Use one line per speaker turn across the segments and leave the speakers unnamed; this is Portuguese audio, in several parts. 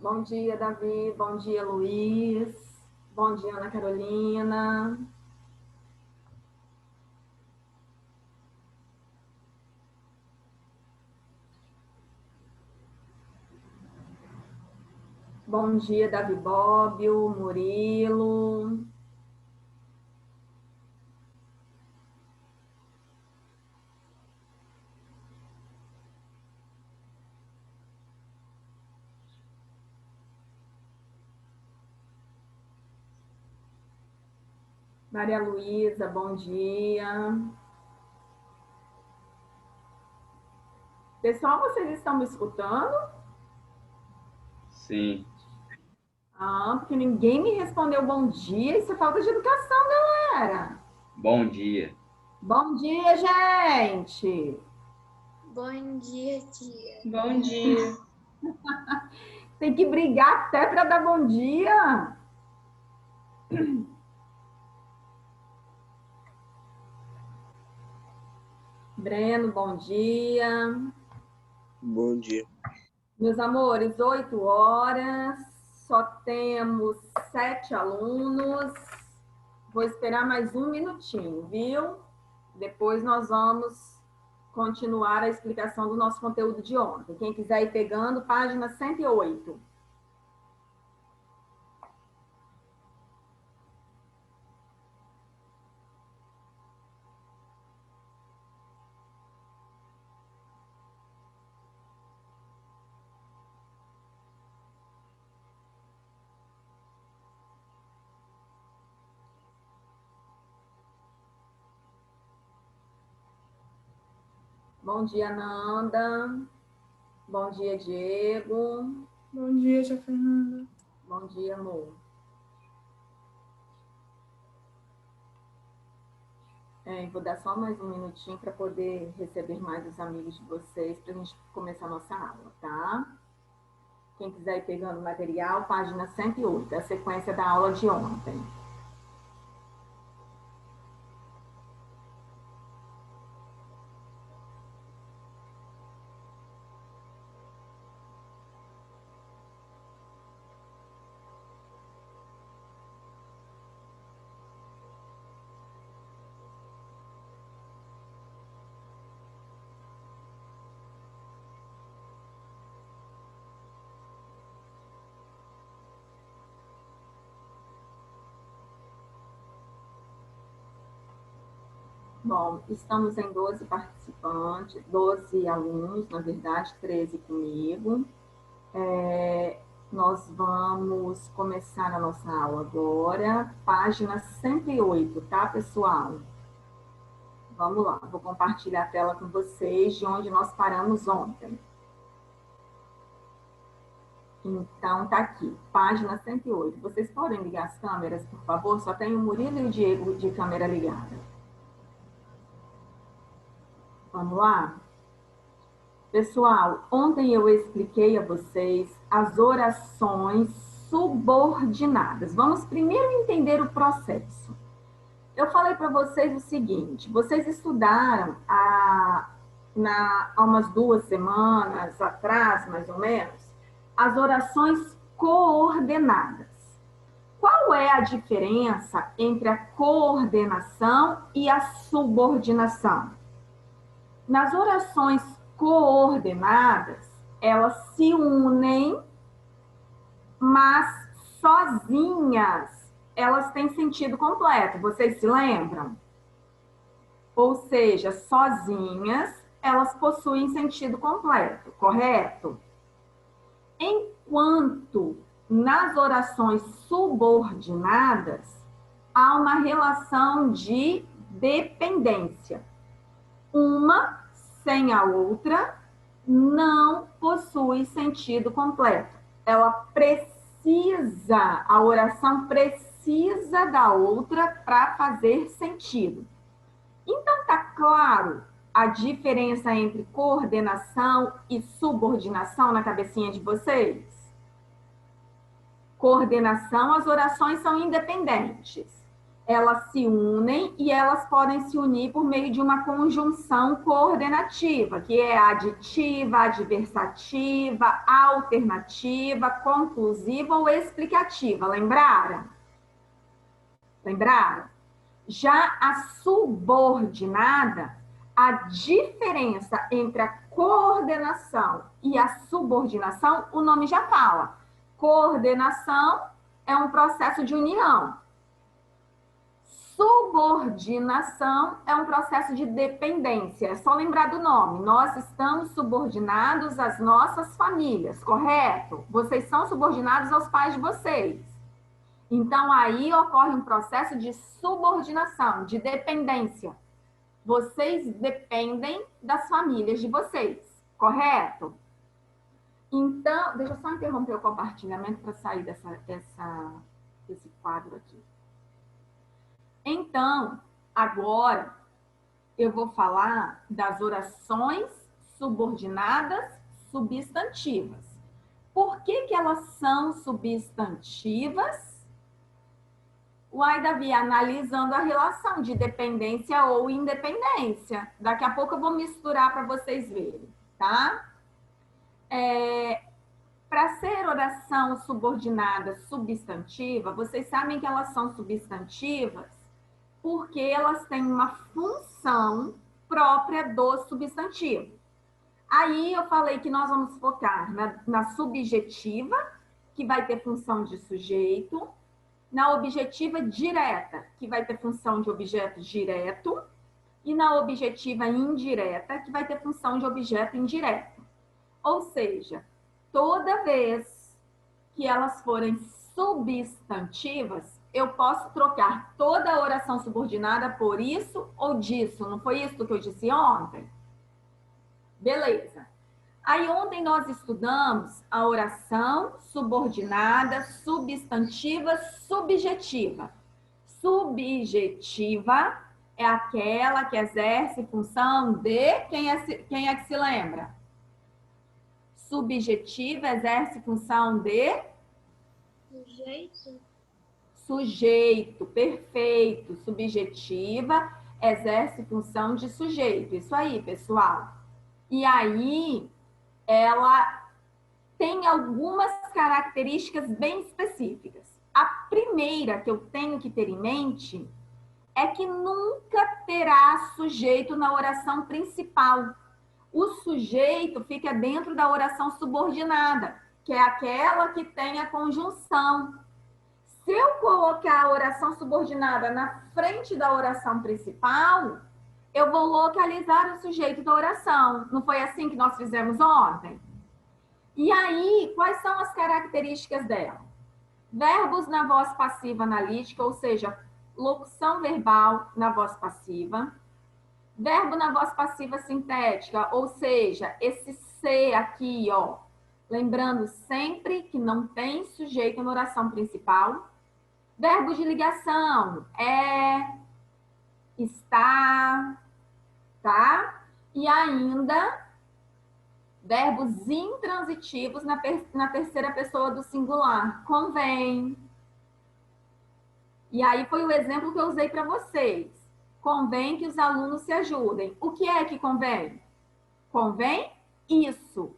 Bom dia, Davi. Bom dia, Luiz. Bom dia, Ana Carolina. Bom dia, Davi Bobbio, Murilo. Maria Luísa, bom dia. Pessoal, vocês estão me escutando?
Sim,
Porque ninguém me respondeu bom dia. Isso é falta de educação, galera.
bom dia.
Bom dia, gente.
Bom dia, tia.
Bom dia.
Tem que brigar até para dar bom dia. Breno, bom dia.
Bom dia.
Meus amores, 8 horas, só temos 7 alunos. Vou esperar mais um minutinho, viu? Depois nós vamos continuar a explicação do nosso conteúdo de ontem. Quem quiser ir pegando, página 108. Bom dia, Nanda. Bom dia, Diego.
Bom dia, tia Fernanda.
Bom dia, amor. Vou dar só mais um minutinho para poder receber mais os amigos de vocês para a gente começar a nossa aula, tá? Quem quiser ir pegando o material, página 108, a sequência da aula de ontem. Bom, estamos em 12 participantes, 12 alunos, na verdade, 13 comigo. Nós vamos começar a nossa aula agora, página 108, tá, pessoal? Vamos lá, vou compartilhar a tela com vocês de onde nós paramos ontem. Então, tá aqui, página 108. Vocês podem ligar as câmeras, por favor? Só tem o Murilo e o Diego de câmera ligada. Vamos lá? Pessoal, ontem eu expliquei a vocês as orações subordinadas. Vamos primeiro entender o processo. Eu falei para vocês o seguinte, vocês estudaram há umas 2 semanas atrás, mais ou menos, as orações coordenadas. Qual é a diferença entre a coordenação e a subordinação? Nas orações coordenadas, elas se unem, mas sozinhas elas têm sentido completo. Vocês se lembram? Ou seja, sozinhas elas possuem sentido completo, correto? Enquanto nas orações subordinadas há uma relação de dependência. Uma sem a outra não possui sentido completo. Ela precisa, a oração precisa da outra para fazer sentido. Então, tá claro a diferença entre coordenação e subordinação na cabecinha de vocês? Coordenação, as orações são independentes. Elas se unem e elas podem se unir por meio de uma conjunção coordenativa, que é aditiva, adversativa, alternativa, conclusiva ou explicativa. Lembraram? Lembraram? Já a subordinada, a diferença entre a coordenação e a subordinação, o nome já fala. Coordenação é um processo de união. Subordinação é um processo de dependência. É só lembrar do nome. Nós estamos subordinados às nossas famílias, correto? Vocês são subordinados aos pais de vocês. Então, aí ocorre um processo de subordinação, de dependência. Vocês dependem das famílias de vocês, correto? Então, deixa eu só interromper o compartilhamento para sair desse quadro aqui. Então, agora, eu vou falar das orações subordinadas substantivas. Por que que elas são substantivas? Uai, Davi, analisando a relação de dependência ou independência. Daqui a pouco eu vou misturar para vocês verem, tá? Para ser oração subordinada substantiva, vocês sabem que elas são substantivas porque elas têm uma função própria do substantivo. Aí eu falei que nós vamos focar na subjetiva, que vai ter função de sujeito, na objetiva direta, que vai ter função de objeto direto, e na objetiva indireta, que vai ter função de objeto indireto. Ou seja, toda vez que elas forem substantivas, eu posso trocar toda a oração subordinada por isso ou disso. Não foi isso que eu disse ontem? Beleza. Aí ontem nós estudamos a oração subordinada, substantiva, subjetiva. Subjetiva é aquela que exerce função de... Quem é que se lembra? Subjetiva exerce função de...
Sujeito.
Sujeito, perfeito. Subjetiva exerce função de sujeito. Isso aí, pessoal. E aí, ela tem algumas características bem específicas. A primeira que eu tenho que ter em mente é que nunca terá sujeito na oração principal. O sujeito fica dentro da oração subordinada, que é aquela que tem a conjunção. Se eu colocar a oração subordinada na frente da oração principal, eu vou localizar o sujeito da oração. Não foi assim que nós fizemos ontem? E aí, quais são as características dela? Verbos na voz passiva analítica, ou seja, locução verbal na voz passiva. Verbo na voz passiva sintética, ou seja, esse ser aqui, ó. Lembrando sempre que não tem sujeito na oração principal. Verbo de ligação, está, tá? E ainda, verbos intransitivos na terceira pessoa do singular. Convém. E aí foi o exemplo que eu usei para vocês. Convém que os alunos se ajudem. O que é que convém? Convém isso.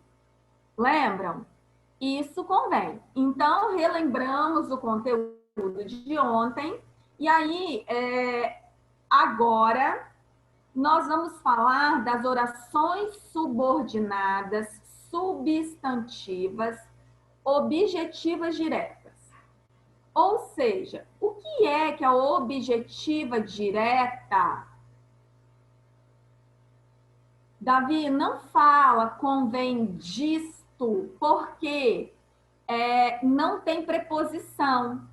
Lembram? Isso convém. Então, relembramos o conteúdo de ontem. E aí, agora, nós vamos falar das orações subordinadas, substantivas, objetivas diretas. Ou seja, o que é que a objetiva direta? Davi, não fala convém disto, porque não tem preposição.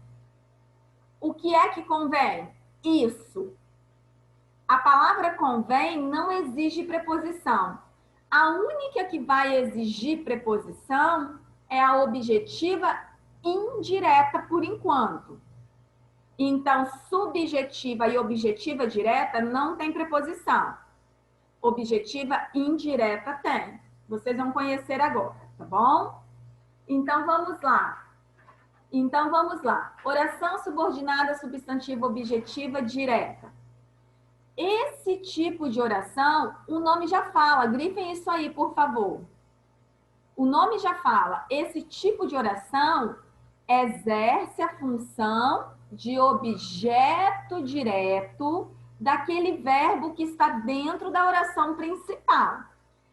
O que é que convém? Isso. A palavra convém não exige preposição. A única que vai exigir preposição é a objetiva indireta por enquanto. Então, subjetiva e objetiva direta não tem preposição. Objetiva indireta tem. Vocês vão conhecer agora, tá bom? Então, vamos lá. Então, vamos lá. Oração subordinada, substantiva, objetiva, direta. Esse tipo de oração, o nome já fala. Grifem isso aí, por favor. O nome já fala. Esse tipo de oração exerce a função de objeto direto daquele verbo que está dentro da oração principal.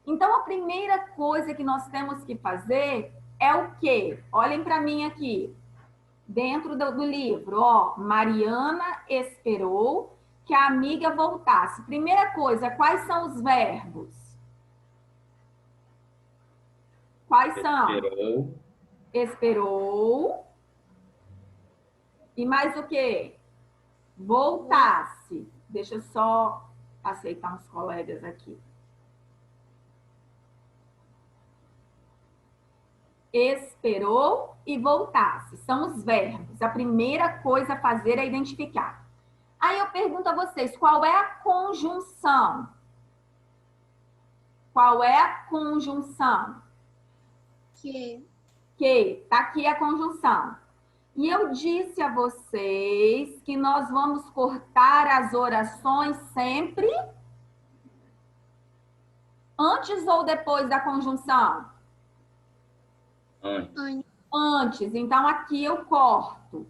Então, a primeira coisa que nós temos que fazer é o quê? Olhem para mim aqui. Dentro do livro, ó, Mariana esperou que a amiga voltasse. Primeira coisa, quais são os verbos? Quais são?
Esperou.
Esperou. E mais o quê? Voltasse. Deixa eu só aceitar uns colegas aqui. Esperou e voltasse. São os verbos. A primeira coisa a fazer é identificar. Aí eu pergunto a vocês, qual é a conjunção? Qual é a conjunção? Que. Tá aqui a conjunção. E eu disse a vocês que nós vamos cortar as orações sempre antes ou depois da conjunção? Antes. Então, aqui eu corto.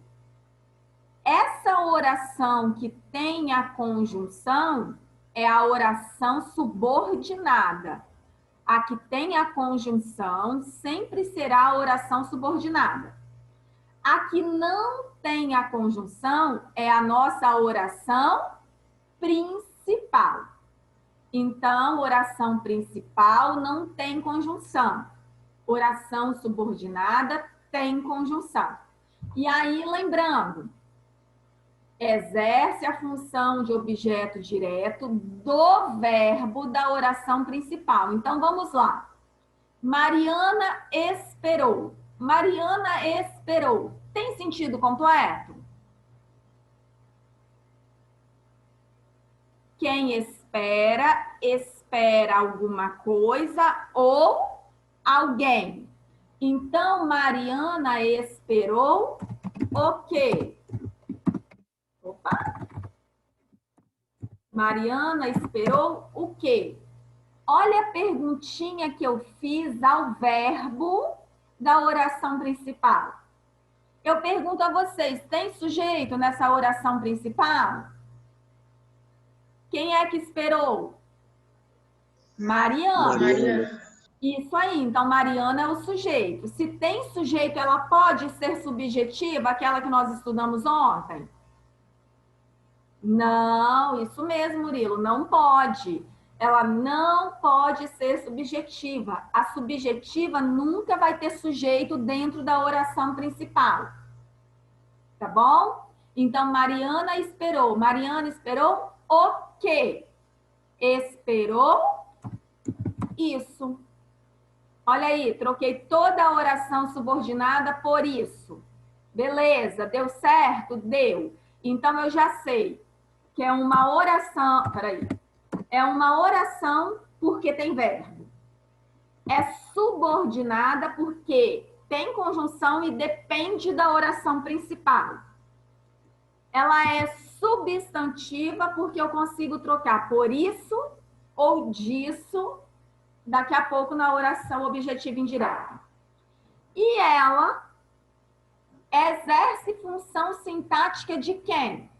Essa oração que tem a conjunção é a oração subordinada. A que tem a conjunção sempre será a oração subordinada. A que não tem a conjunção é a nossa oração principal. Então, oração principal não tem conjunção. Oração subordinada tem conjunção. E aí, lembrando, exerce a função de objeto direto do verbo da oração principal. Então, vamos lá. Mariana esperou. Mariana esperou. Tem sentido completo? Quem espera, espera alguma coisa ou alguém. Então, Mariana esperou o quê? Opa! Mariana esperou o quê? Olha a perguntinha que eu fiz ao verbo da oração principal. Eu pergunto a vocês, tem sujeito nessa oração principal? Quem é que esperou? Mariana. Isso aí, então Mariana é o sujeito. Se tem sujeito, ela pode ser subjetiva, aquela que nós estudamos ontem? Não, isso mesmo, Murilo, não pode. Ela não pode ser subjetiva. A subjetiva nunca vai ter sujeito dentro da oração principal. Tá bom? Então, Mariana esperou. Mariana esperou o quê? Esperou isso. Olha aí, troquei toda a oração subordinada por isso. Beleza, deu certo? Deu. Então, eu já sei que é uma oração... Peraí. É uma oração porque tem verbo. É subordinada porque tem conjunção e depende da oração principal. Ela é substantiva porque eu consigo trocar por isso ou disso daqui a pouco na oração objetiva indireta. E ela exerce função sintática de quem?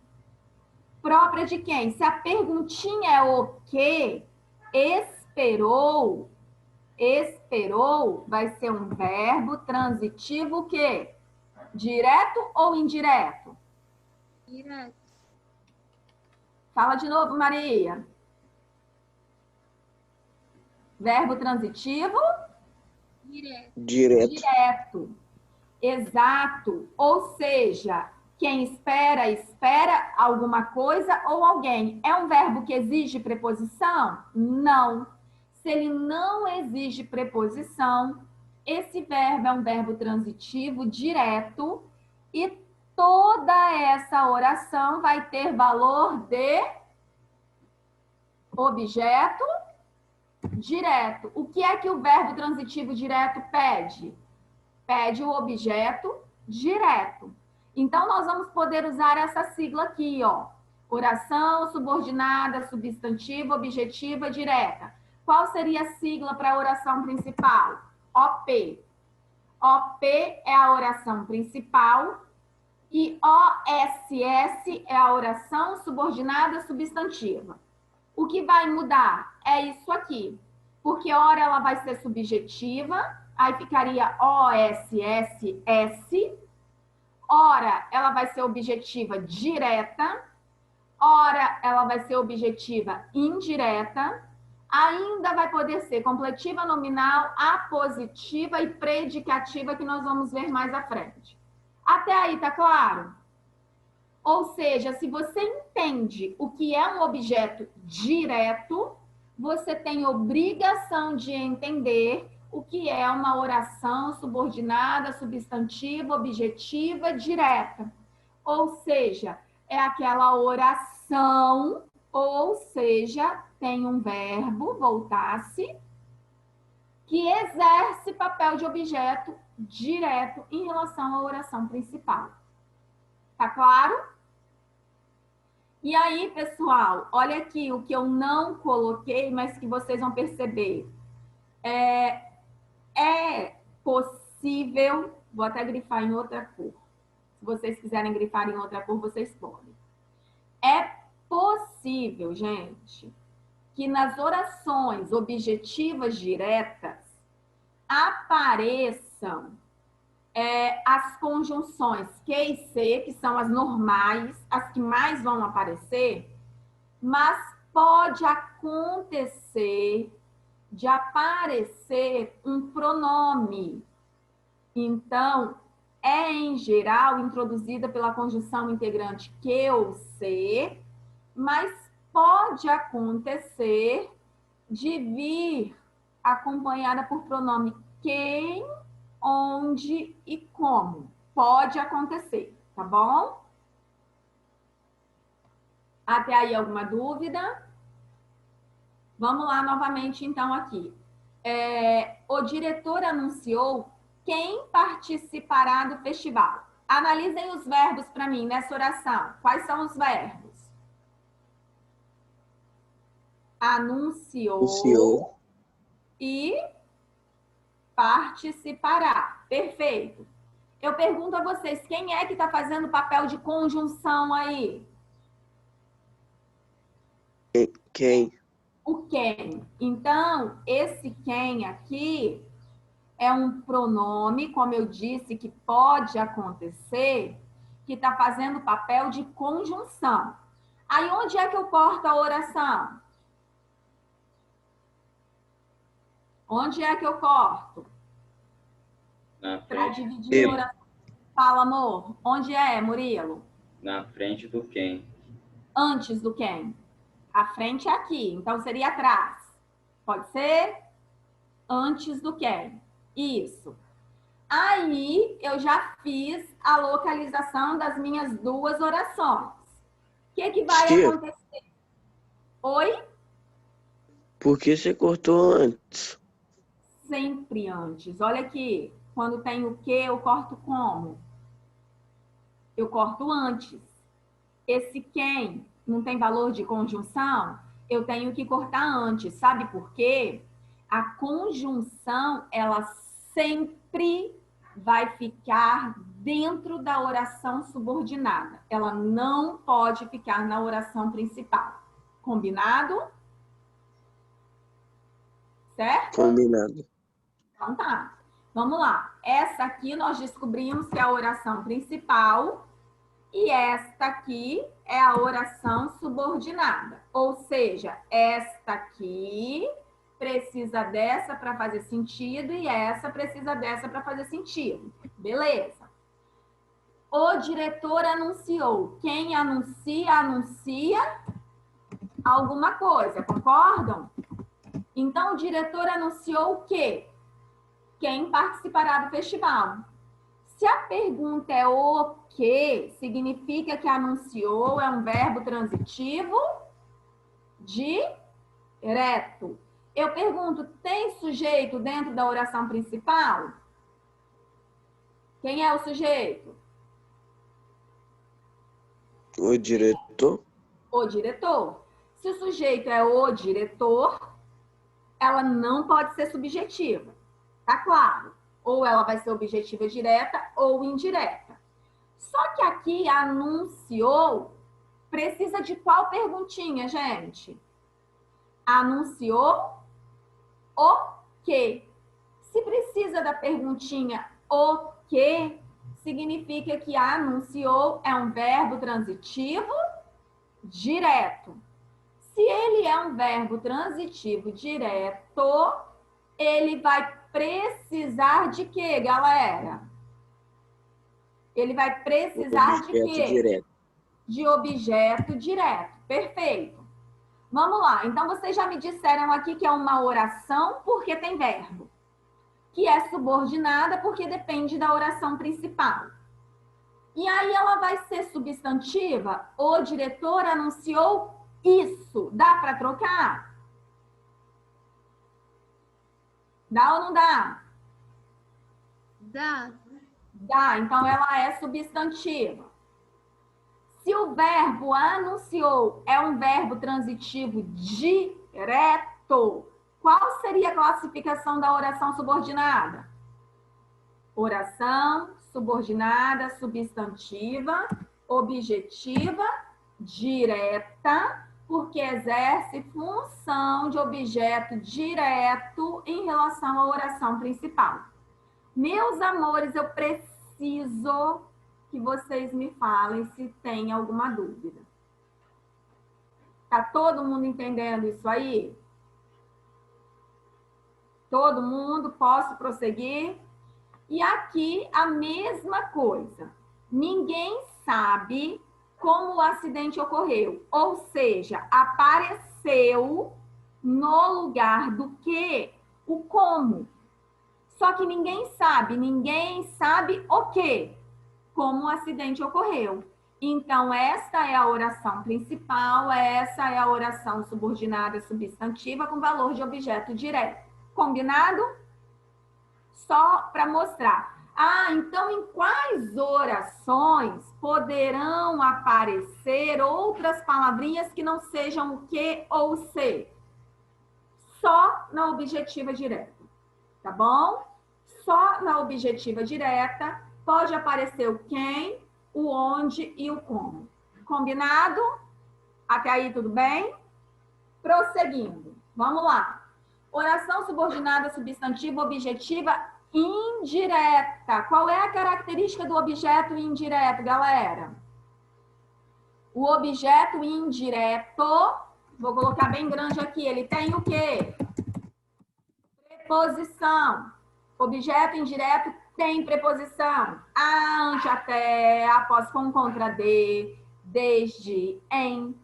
Própria de quem? Se a perguntinha é o quê? Esperou. Esperou vai ser um verbo transitivo o quê? Direto ou indireto?
Direto.
Fala de novo, Maria. Verbo transitivo?
Direto.
Direto. Exato. Ou seja, quem espera, espera alguma coisa ou alguém. É um verbo que exige preposição? Não. Se ele não exige preposição, esse verbo é um verbo transitivo direto e toda essa oração vai ter valor de objeto direto. O que é que o verbo transitivo direto pede? Pede o objeto direto. Então, nós vamos poder usar essa sigla aqui, ó. Oração subordinada, substantiva, objetiva, direta. Qual seria a sigla para a oração principal? OP. OP é a oração principal e OSS é a oração subordinada substantiva. O que vai mudar é isso aqui, porque ora ela vai ser subjetiva, aí ficaria OSSS, ora ela vai ser objetiva direta, ora ela vai ser objetiva indireta, ainda vai poder ser completiva nominal, apositiva e predicativa, que nós vamos ver mais à frente. Até aí, tá claro? Ou seja, se você entende o que é um objeto direto, você tem obrigação de entender o que é uma oração subordinada, substantiva, objetiva, direta. Ou seja, é aquela oração, ou seja, tem um verbo, voltar-se, que exerce papel de objeto direto em relação à oração principal. Tá claro? E aí, pessoal, olha aqui o que eu não coloquei, mas que vocês vão perceber. É possível, vou até grifar em outra cor. Se vocês quiserem grifar em outra cor, vocês podem. É possível, gente, que nas orações objetivas diretas apareçam as conjunções Q e C, que são as normais, as que mais vão aparecer, mas pode acontecer de aparecer um pronome. Então, é em geral introduzida pela conjunção integrante Q ou C, mas pode acontecer de vir acompanhada por pronome quem, onde e como. Pode acontecer, tá bom? Até aí alguma dúvida? Vamos lá novamente então aqui. O diretor anunciou quem participará do festival. Analisem os verbos para mim nessa oração. Quais são os verbos? Anunciou. E participará. Perfeito. Eu pergunto a vocês, quem é que está fazendo papel de conjunção aí?
Quem?
O quem. Então, esse quem aqui é um pronome, como eu disse, que pode acontecer, que está fazendo papel de conjunção. Aí, onde é que eu corto a oração? Onde é que eu corto? Para dividir a oração. Fala, amor. Onde é, Murilo?
Na frente do quem.
Antes do quem? A frente é aqui, então seria atrás. Pode ser? Antes do quem? Isso. Aí, eu já fiz a localização das minhas duas orações. O que vai acontecer? Oi?
Por que você cortou antes?
Sempre antes. Olha aqui. Quando tem o que, eu corto como? Eu corto antes. Esse quem não tem valor de conjunção, eu tenho que cortar antes. Sabe por quê? A conjunção, ela sempre vai ficar dentro da oração subordinada. Ela não pode ficar na oração principal. Combinado? Certo?
Combinado.
Então tá. Vamos lá. Essa aqui nós descobrimos que é a oração principal e esta aqui é a oração subordinada. Ou seja, esta aqui precisa dessa para fazer sentido e essa precisa dessa para fazer sentido. Beleza. O diretor anunciou. Quem anuncia, anuncia alguma coisa, concordam? Então, o diretor anunciou o quê? Quem participará do festival. Se a pergunta é o que, significa que anunciou é um verbo transitivo direto. Eu pergunto, tem sujeito dentro da oração principal? Quem é o sujeito?
O diretor?
O diretor. Se o sujeito é o diretor, ela não pode ser subjetiva. Tá claro? Ou ela vai ser objetiva direta ou indireta. Só que aqui anunciou precisa de qual perguntinha, gente? Anunciou o quê? Se precisa da perguntinha o quê, significa que anunciou é um verbo transitivo direto. Se ele é um verbo transitivo direto, ele vai precisar de quê, galera? Ele vai precisar de quê?
Direto.
De objeto direto. Perfeito. Vamos lá. Então, vocês já me disseram aqui que é uma oração porque tem verbo. Que é subordinada porque depende da oração principal. E aí ela vai ser substantiva. O diretor anunciou isso. Dá para trocar? Dá ou não dá?
Dá.
Dá. Então ela é substantiva. Se o verbo anunciou é um verbo transitivo direto, qual seria a classificação da oração subordinada? Oração subordinada, substantiva, objetiva, direta, porque exerce função de objeto direto em relação à oração principal. Meus amores, eu preciso que vocês me falem se tem alguma dúvida. Tá todo mundo entendendo isso aí? Todo mundo? Posso prosseguir? E aqui a mesma coisa. Ninguém sabe como o acidente ocorreu. Ou seja, apareceu no lugar do que? O como. Só que ninguém sabe o quê? Como o acidente ocorreu. Então, esta é a oração principal, essa é a oração subordinada substantiva com valor de objeto direto. Combinado? Só para mostrar. Ah, então em quais orações poderão aparecer outras palavrinhas que não sejam o que ou o se? Só na objetiva direta, tá bom? Só na objetiva direta pode aparecer o quem, o onde e o como. Combinado? Até aí tudo bem? Prosseguindo. Vamos lá. Oração subordinada substantiva objetiva indireta. Qual é a característica do objeto indireto, galera? O objeto indireto, vou colocar bem grande aqui, ele tem o quê? Preposição. Objeto indireto tem preposição. A, ante, até, após, com, contra, de, desde, em,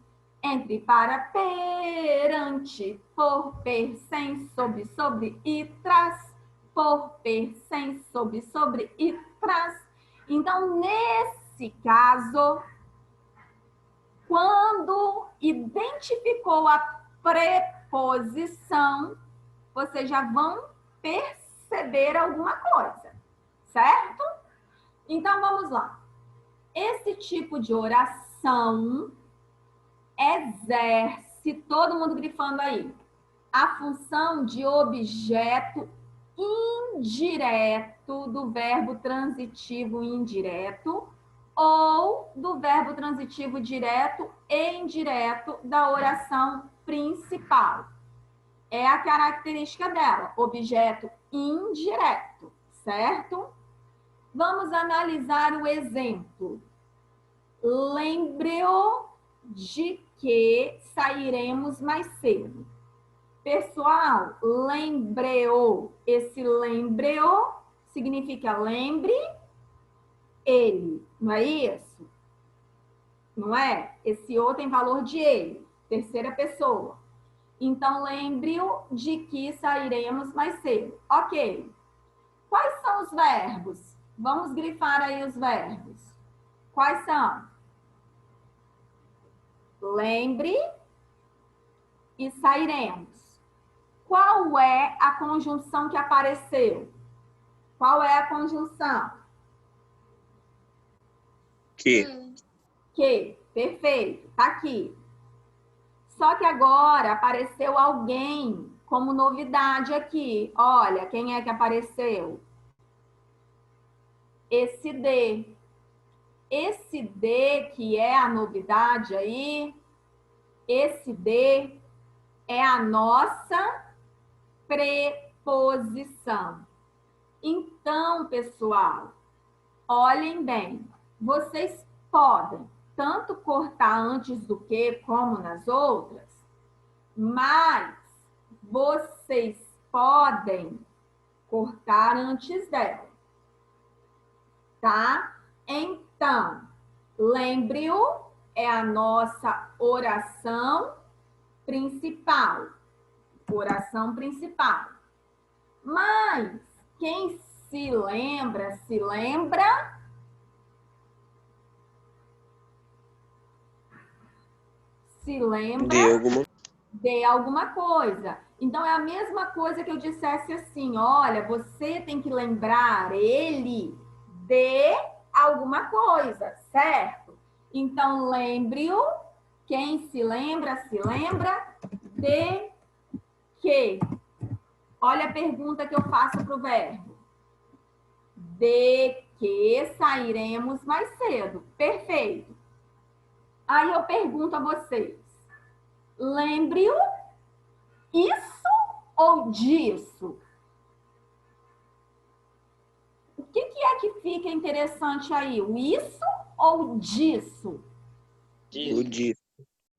entre, para, perante, por, per, sem, sobre e tras. Por, per, sem, sobre e tras. Então, nesse caso, quando identificou a preposição, vocês já vão perceber alguma coisa, certo? Então, vamos lá. Esse tipo de oração exerce, todo mundo grifando aí, a função de objeto indireto do verbo transitivo indireto ou do verbo transitivo direto e indireto da oração principal. É a característica dela, objeto indireto, certo? Vamos analisar o exemplo. Lembre-o de que sairemos mais cedo. Pessoal, lembre-o. Esse lembre-o significa lembre ele, não é isso? Não é? Esse o tem valor de ele, terceira pessoa. Então, lembre-o de que sairemos mais cedo. Ok. Quais são os verbos? Vamos grifar aí os verbos. Quais são? Lembre e sairemos. Qual é a conjunção que apareceu? Qual é a conjunção?
Que.
Que, perfeito, tá aqui. Só que agora apareceu alguém como novidade aqui. Olha, quem é que apareceu? Esse D. Esse D que é a novidade aí, esse D é a nossa preposição. Então, pessoal, olhem bem. Vocês podem tanto cortar antes do que como nas outras, mas vocês podem cortar antes dela, tá? Então, lembre-o, é a nossa oração principal. Oração principal. Mas, quem se lembra, de alguma coisa. Então, é a mesma coisa que eu dissesse assim, olha, você tem que lembrar ele de alguma coisa, certo? Então, lembre-o, quem se lembra de que. Olha a pergunta que eu faço para o verbo. De que sairemos mais cedo. Perfeito. Aí eu pergunto a vocês. Lembre-o isso ou disso? O que é que fica interessante aí? O isso ou disso?
O disso.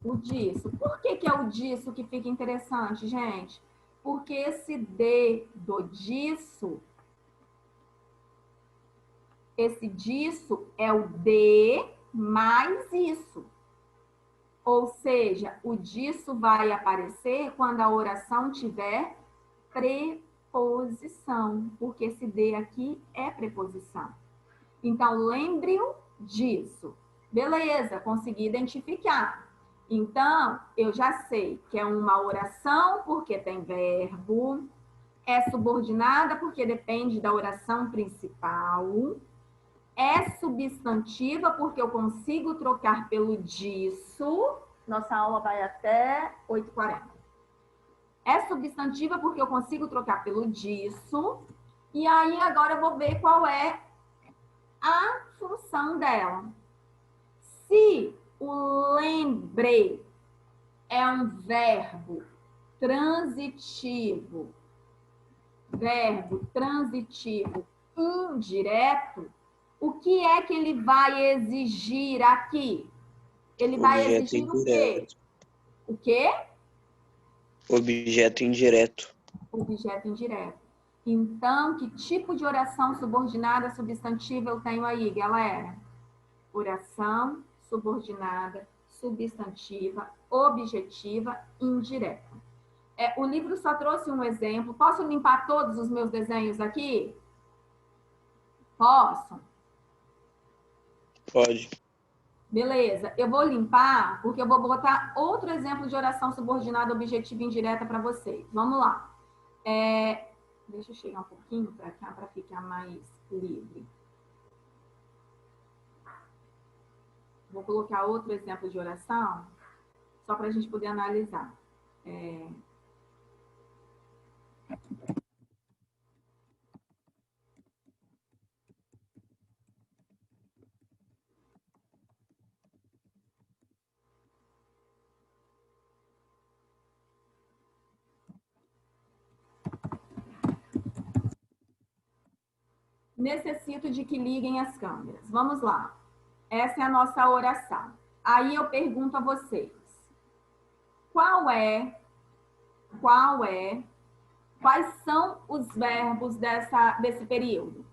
O disso. Por que é o disso que fica interessante, gente? Porque esse D do disso, esse disso é o D mais isso. Ou seja, o disso vai aparecer quando a oração tiver preposição, porque esse D aqui é preposição. Então, lembre-o disso. Beleza, consegui identificar. Então, eu já sei que é uma oração porque tem verbo, é subordinada porque depende da oração principal, é substantiva porque eu consigo trocar pelo disso. Nossa aula vai até 8h40. É substantiva porque eu consigo trocar pelo disso. E aí, agora eu vou ver qual é a função dela. Se o lembre é um verbo transitivo indireto, o que é que ele vai exigir aqui? Ele vai exigir o quê? O quê?
Objeto indireto.
Objeto indireto. Então, que tipo de oração subordinada substantiva eu tenho aí, galera? Oração subordinada, substantiva, objetiva, indireta. O livro só trouxe um exemplo. Posso limpar todos os meus desenhos aqui? Posso?
Pode.
Beleza. Eu vou limpar porque eu vou botar outro exemplo de oração subordinada, objetiva e indireta para vocês. Vamos lá. Deixa eu chegar um pouquinho para cá para ficar mais livre. Vou colocar outro exemplo de oração, só para a gente poder analisar. Necessito de que liguem as câmeras. Vamos lá. Essa é a nossa oração. Aí eu pergunto a vocês. Quais são os verbos desse período?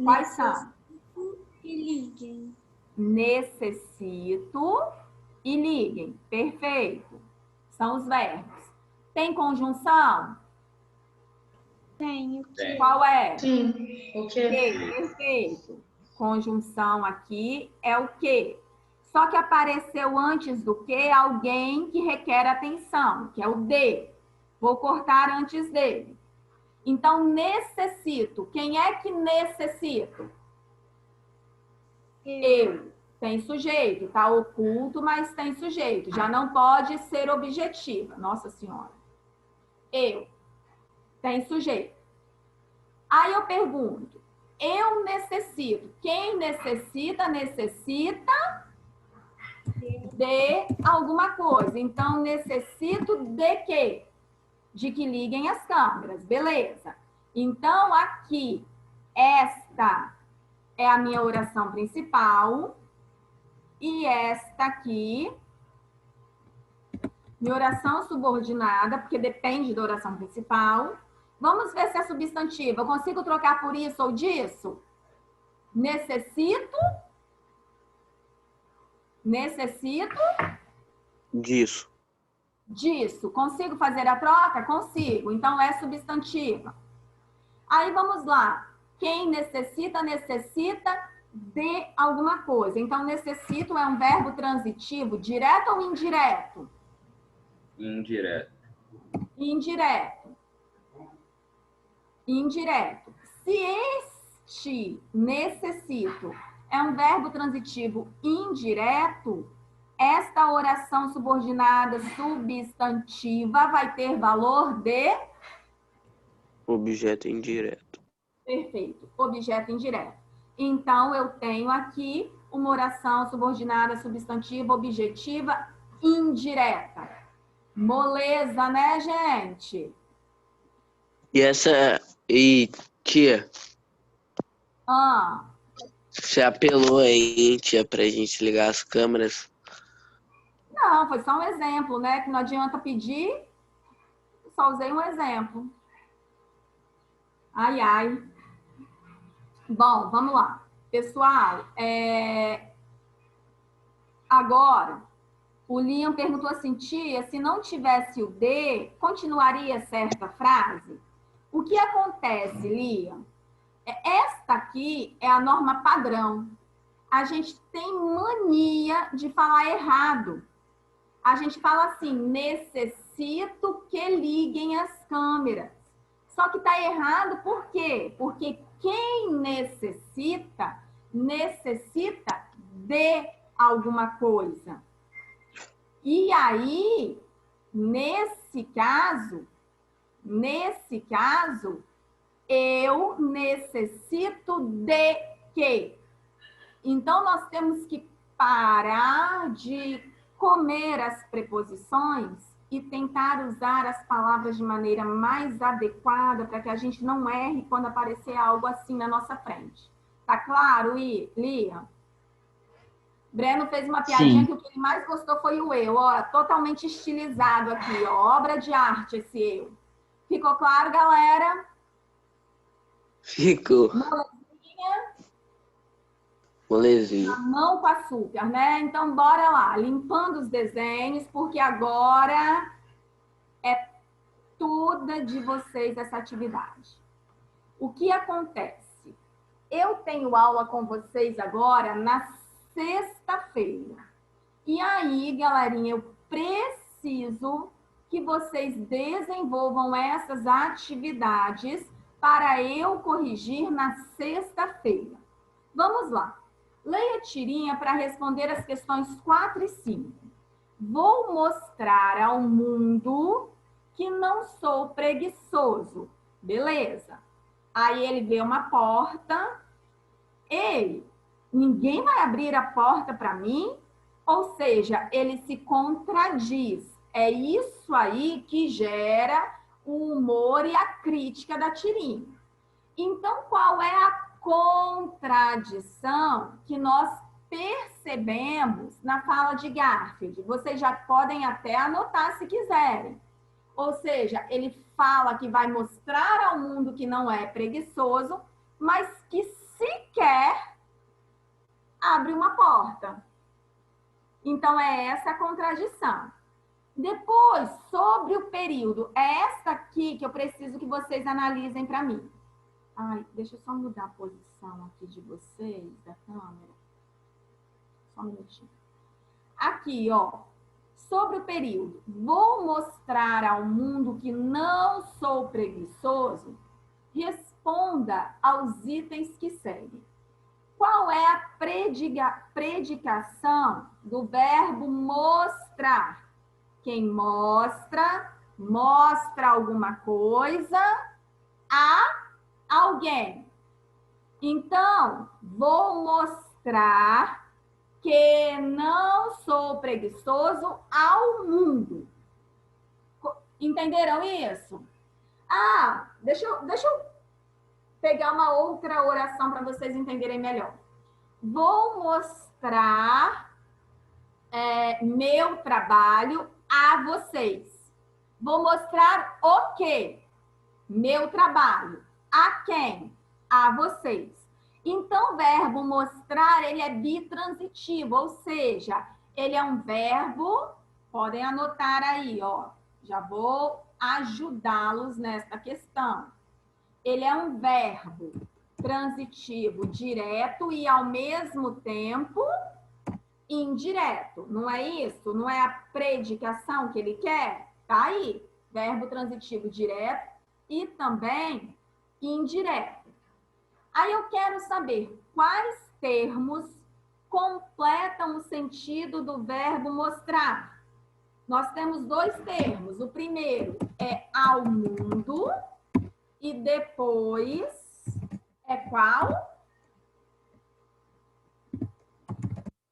Quais são?
E liguem.
Necessito e liguem. Perfeito. São os verbos. Tem conjunção?
Tenho.
Tem.
Qual é?
Sim. O quê?
Perfeito. Conjunção aqui é o quê? Só que apareceu antes do que alguém que requer atenção, que é o de. Vou cortar antes dele. Então, necessito. Quem é que necessito? Eu. Tem sujeito, tá oculto, mas tem sujeito. Já não pode ser objetiva. Nossa Senhora. Eu. Tem sujeito. Aí eu pergunto, eu necessito. Quem necessita, necessita de alguma coisa. Então, necessito de quê? De que liguem as câmeras. Beleza. Então, aqui, esta é a minha oração principal. E esta aqui, minha oração subordinada, porque depende da oração principal. Vamos ver se é substantiva. Eu consigo trocar por isso ou disso? Necessito. Necessito.
Disso.
Disso. Consigo fazer a troca? Consigo. Então, é substantiva. Aí, vamos lá. Quem necessita, necessita de alguma coisa. Então, necessito é um verbo transitivo, direto ou indireto?
Indireto.
Indireto. Indireto. Se este necessito é um verbo transitivo indireto, esta oração subordinada substantiva vai ter valor de?
Objeto indireto.
Perfeito. Objeto indireto. Então, eu tenho aqui uma oração subordinada substantiva objetiva indireta. Moleza, né, gente?
E tia,
Ah,
você apelou aí, tia, pra gente ligar as câmeras.
não, foi só um exemplo, né? Que não adianta pedir. Só usei um exemplo. Ai, ai. Bom, vamos lá. Pessoal, agora, o Liam perguntou assim, tia, se não tivesse o de, continuaria certa frase? O que acontece, Liam? Esta aqui é a norma padrão. A gente tem mania de falar errado. A gente fala assim, necessito que liguem as câmeras. Só que está errado por quê? Porque quem necessita, necessita de alguma coisa. E aí, nesse caso, eu necessito de quê? Então, nós temos que parar de comer as preposições e tentar usar as palavras de maneira mais adequada para que a gente não erre quando aparecer algo assim na nossa frente. Tá claro, Lia? Breno fez uma piadinha. Sim. Que o que ele mais gostou foi o eu, ó, totalmente estilizado aqui, ó, obra de arte esse eu. Ficou claro, galera?
Ficou.
Molezinha. A mão com açúcar, né? Então, bora lá, limpando os desenhos, porque agora é toda de vocês essa atividade. O que acontece? Eu tenho aula com vocês agora na sexta-feira. E aí, galerinha, eu preciso que vocês desenvolvam essas atividades para eu corrigir na sexta-feira. Vamos lá. Leia a tirinha para responder as questões 4 e 5. Vou mostrar ao mundo que não sou preguiçoso. Beleza. Aí ele vê uma porta. Ninguém vai abrir a porta para mim? Ou seja, ele se contradiz. É isso aí que gera o humor e a crítica da tirinha. Então, qual é a contradição que nós percebemos na fala de Garfield? Vocês já podem até anotar se quiserem. Ou seja, ele fala que vai mostrar ao mundo que não é preguiçoso, mas que sequer abre uma porta. Então, é essa a contradição. Depois, sobre o período, é essa aqui que eu preciso que vocês analisem para mim. Ai, deixa eu só mudar a posição aqui de vocês, da câmera. Só um minutinho. Aqui, ó. Sobre o período. Vou mostrar ao mundo que não sou preguiçoso. Responda aos itens que seguem. qual é a predicação do verbo mostrar? Quem mostra, mostra alguma coisa a alguém. Então, vou mostrar que não sou preguiçoso ao mundo. Entenderam isso? Ah, deixa eu pegar uma outra oração para vocês entenderem melhor. Vou mostrar meu trabalho a vocês. Vou mostrar o quê? Meu trabalho. A quem? A vocês. Então, o verbo mostrar, ele é bitransitivo, ou seja, ele é um verbo, podem anotar aí, ó. Já vou ajudá-los nesta questão. Ele é um verbo transitivo direto e, ao mesmo tempo, indireto. Não é isso? Não é a predicação que ele quer? Tá aí. Verbo transitivo direto e também indireto. Aí eu quero saber quais termos completam o sentido do verbo mostrar. Nós temos dois termos. O primeiro é ao mundo e depois é qual?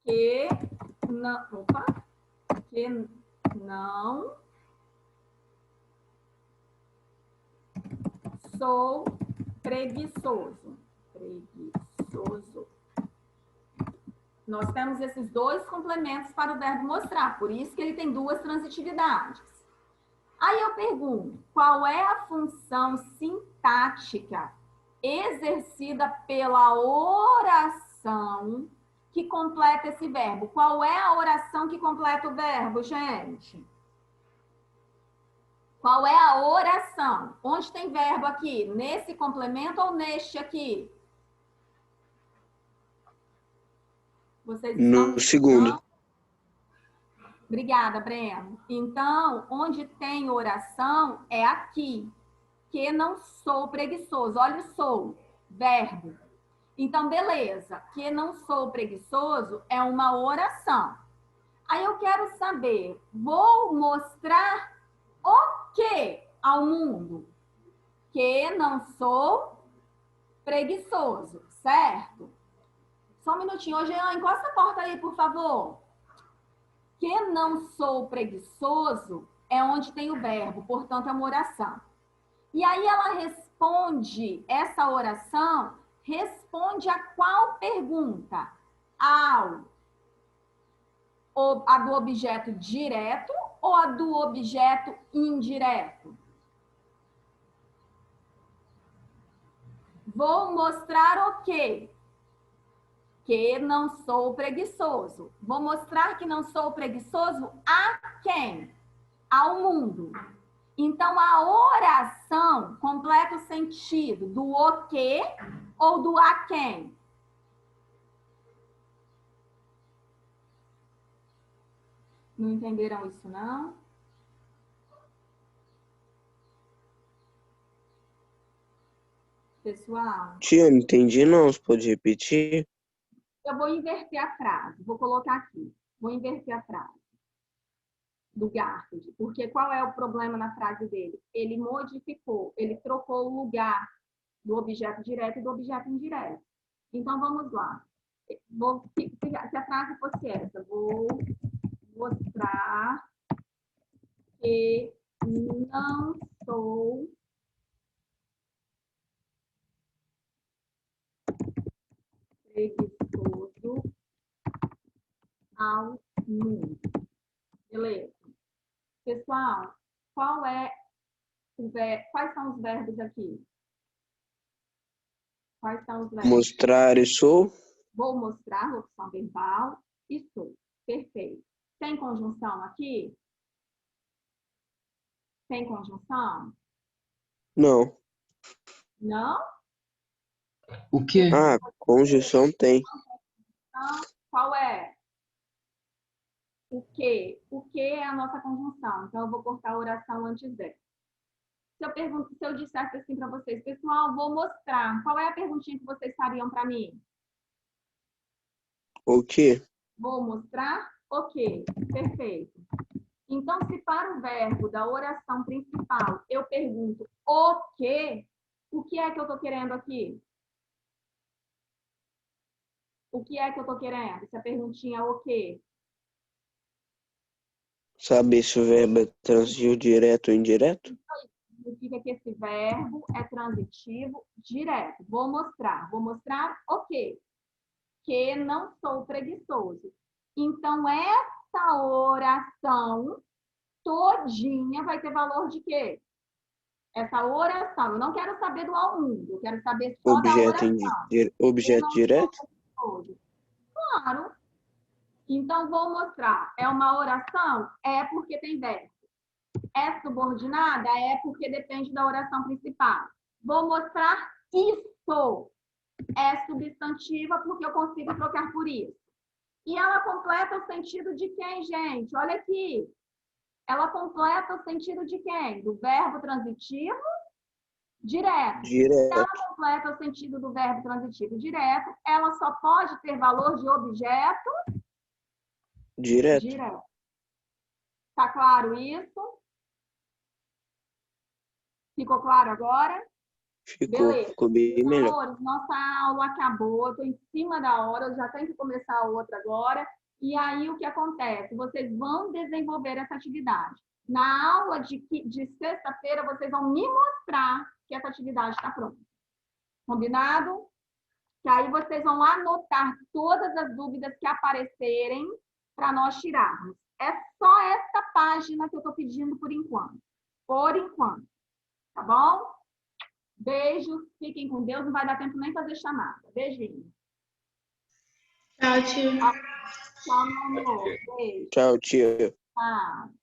Que não sou preguiçoso. Nós temos esses dois complementos para o verbo mostrar, por isso que ele tem duas transitividades. Aí eu pergunto, qual é a função sintática exercida pela oração que completa esse verbo? Qual é a oração que completa o verbo, gente? Qual é a oração? Onde tem verbo aqui? Nesse complemento ou neste aqui? Vocês estão
No segundo.
Obrigada, Breno. Então, onde tem oração é aqui. Que não sou preguiçoso. Olha o sou, verbo. Então, beleza. Que não sou preguiçoso é uma oração. Aí eu quero saber, vou mostrar o que ao mundo? Que não sou preguiçoso, certo? Só um minutinho. Ô, Jean, encosta a porta aí, por favor. Que não sou preguiçoso é onde tem o verbo, portanto, é uma oração. E aí ela responde, essa oração responde a qual pergunta? A do objeto direto ou a do objeto indireto? Vou mostrar o quê? Que não sou preguiçoso. Vou mostrar que não sou preguiçoso a quem? Ao mundo. Então, a oração completa o sentido do o quê ou do a quem? Não entenderam isso, não? Pessoal?
Tia, não entendi não. Você pode repetir?
Eu vou inverter a frase. Vou colocar aqui. Vou inverter a frase do Garfield. Porque qual é o problema na frase dele? Ele modificou, ele trocou o lugar do objeto direto e do objeto indireto. Então, vamos lá. Se a frase fosse essa, vou mostrar que não sou preguiçoso ao mundo. Beleza. Pessoal, quais são os verbos aqui? Quais são os verbos?
Mostrar e sou.
Vou mostrar, locução verbal, e sou. Perfeito. Tem conjunção aqui? Tem conjunção?
Não.
Não?
O quê?
Ah, conjunção tem.
Então, qual é? O que? O que é a nossa conjunção? Então, eu vou cortar a oração antes dela. Se eu dissesse assim para vocês, pessoal, vou mostrar. Qual é a perguntinha que vocês fariam para mim?
O quê?
Vou mostrar? Ok, perfeito. Então, se para o verbo da oração principal eu pergunto o que é que eu estou querendo aqui? O que é que eu estou querendo? Se a perguntinha é o quê?
Saber se o verbo é transitivo direto ou indireto?
Significa que esse verbo é transitivo direto. Vou mostrar o quê? Que não sou preguiçoso. Então, essa oração todinha vai ter valor de quê? Essa oração. Eu não quero saber do ao mundo, eu quero saber só da oração. Eu
Objeto
não
direto?
sou preguiçoso. Claro. Então, vou mostrar. É uma oração? É porque tem verbo. É subordinada? É porque depende da oração principal. Vou mostrar isso. É substantiva porque eu consigo trocar por isso. E ela completa o sentido de quem, gente? Olha aqui. Ela completa o sentido de quem? Do verbo transitivo direto. Se ela
Direto.
completa o sentido do verbo transitivo direto, ela só pode ter valor de objeto
Direto.
direto. Tá claro isso? Ficou claro agora? Beleza.
Ficou bem melhor.
Amores, nossa aula acabou, eu estou em cima da hora, eu já tenho que começar a outra agora. E aí, o que acontece? Vocês vão desenvolver essa atividade. Na aula de sexta-feira, vocês vão me mostrar que essa atividade está pronta. Combinado? Que aí vocês vão anotar todas as dúvidas que aparecerem para nós tirarmos. É só essa página que eu estou pedindo por enquanto. Por enquanto. Tá bom? Beijos, fiquem com Deus, não vai dar tempo nem fazer chamada. Beijinho.
Tchau, tia.
Tchau, meu amor. Beijo.
Tchau, tia.
Tchau.